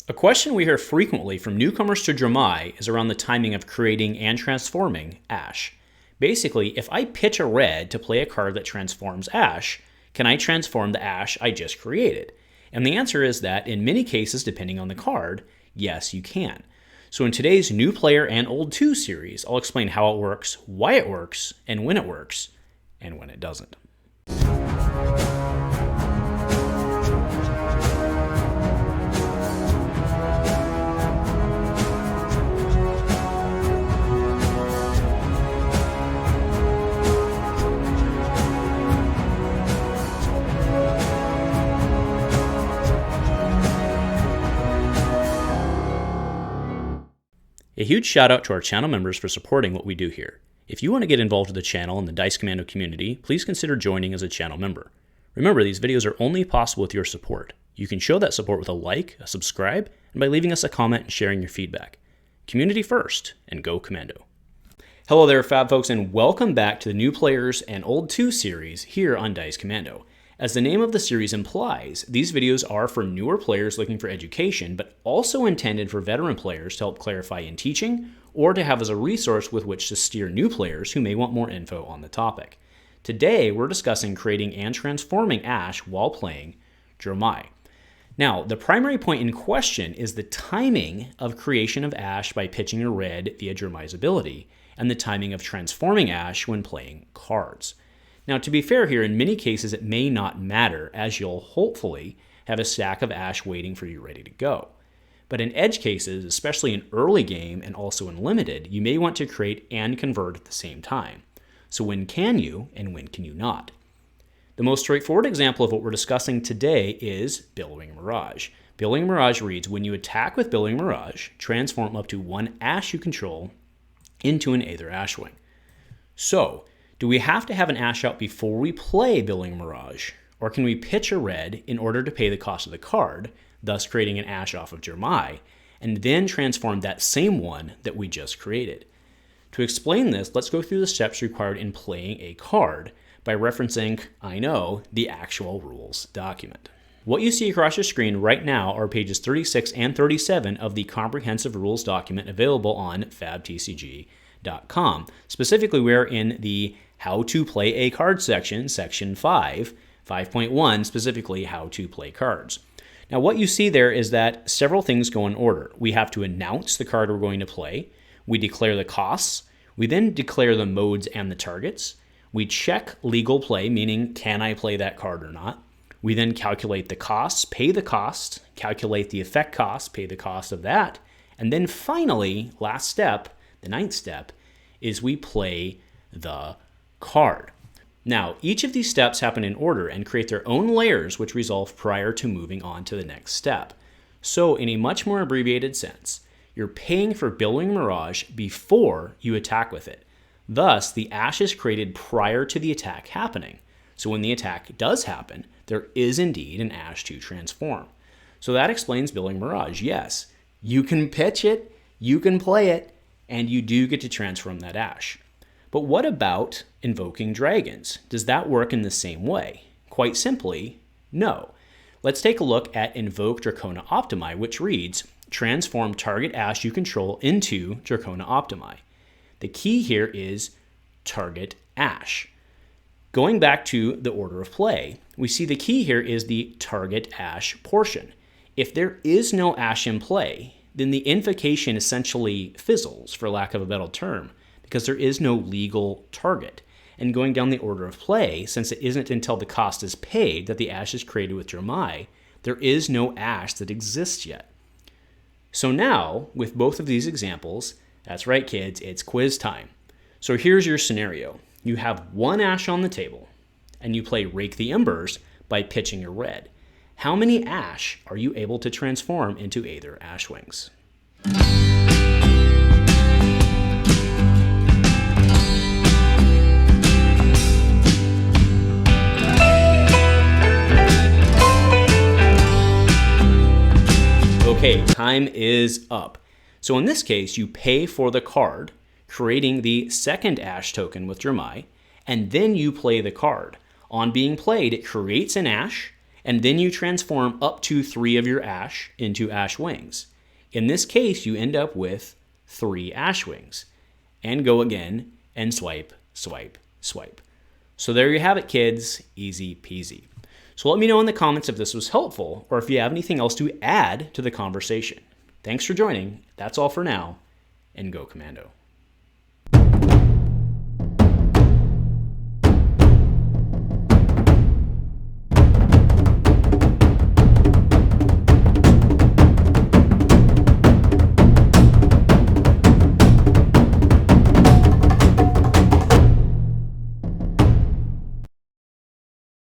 A question we hear frequently from newcomers to Dromai is around the timing of creating and transforming Ash. Basically, if I pitch a red to play a card that transforms Ash, can I transform the Ash I just created? And the answer is that in many cases, depending on the card, yes, you can. So in today's New Player and Old 2 series, I'll explain how it works, why it works, and when it doesn't. A huge shout out to our channel members for supporting what we do here. If you want to get involved with the channel and the Dice Commando community, please consider joining as a channel member. Remember, these videos are only possible with your support. You can show that support with a like, a subscribe, and by leaving us a comment and sharing your feedback. Community first, and go Commando. Hello there, Fab folks, and welcome back to the New Players and Old 2 series here on Dice Commando. As the name of the series implies, these videos are for newer players looking for education, but also intended for veteran players to help clarify in teaching, or to have as a resource with which to steer new players who may want more info on the topic. Today, we're discussing creating and transforming Ash while playing Dromai. Now, the primary point in question is the timing of creation of Ash by pitching a red via Dromai's ability, and the timing of transforming Ash when playing cards. Now, to be fair here, in many cases it may not matter, as you'll hopefully have a stack of Ash waiting for you ready to go. But in edge cases, especially in early game and also in limited, you may want to create and convert at the same time. So when can you and when can you not? The most straightforward example of what we're discussing today is Billowing Mirage. Billowing Mirage reads, when you attack with Billowing Mirage, transform up to one Ash you control into an Aether Ashwing. So, do we have to have an Ash out before we play Billowing Mirage, or can we pitch a red in order to pay the cost of the card, thus creating an Ash off of Dromai, and then transform that same one that we just created? To explain this, let's go through the steps required in playing a card by referencing, I know, the actual rules document. What you see across your screen right now are pages 36 and 37 of the comprehensive rules document available on fabtcg.com. Specifically, we're in the How to Play a Card section, section 5.1, specifically how to play cards. Now, what you see there is that several things go in order. We have to announce the card we're going to play. We declare the costs. We then declare the modes and the targets. We check legal play, meaning can I play that card or not. We then calculate the costs, pay the cost, calculate the effect cost, pay the cost of that. And then finally, last step, the ninth step, is we play the card. Now, each of these steps happen in order and create their own layers which resolve prior to moving on to the next step. So, in a much more abbreviated sense, you're paying for Billowing Mirage before you attack with it. Thus, the Ash is created prior to the attack happening. So when the attack does happen, there is indeed an Ash to transform. So that explains Billowing Mirage. Yes, you can pitch it, you can play it, and you do get to transform that Ash. But what about invoking dragons? Does that work in the same way? Quite simply, no. Let's take a look at Invoke Dracona Optimi, which reads, transform target Ash you control into Dracona Optimi. The key here is target Ash. Going back to the order of play, we see the key here is the target Ash portion. If there is no Ash in play, then the invocation essentially fizzles, for lack of a better term, because there is no legal target. And going down the order of play, since it isn't until the cost is paid that the Ash is created with Dromai, there is no Ash that exists yet. So now, with both of these examples, that's right kids, it's quiz time. So here's your scenario. You have one Ash on the table, and you play Rake the Embers by pitching a red. How many Ash are you able to transform into Aether Ashwings? Okay, time is up. So in this case, you pay for the card, creating the second Ash token with Dromai, and then you play the card. On being played, it creates an Ash, and then you transform up to 3 of your ash into ash wings. In this case, you end up with 3 ash wings, and go again and swipe, swipe, swipe. So there you have it, kids. Easy peasy. So let me know in the comments if this was helpful or if you have anything else to add to the conversation. Thanks for joining. That's all for now, and go Commando.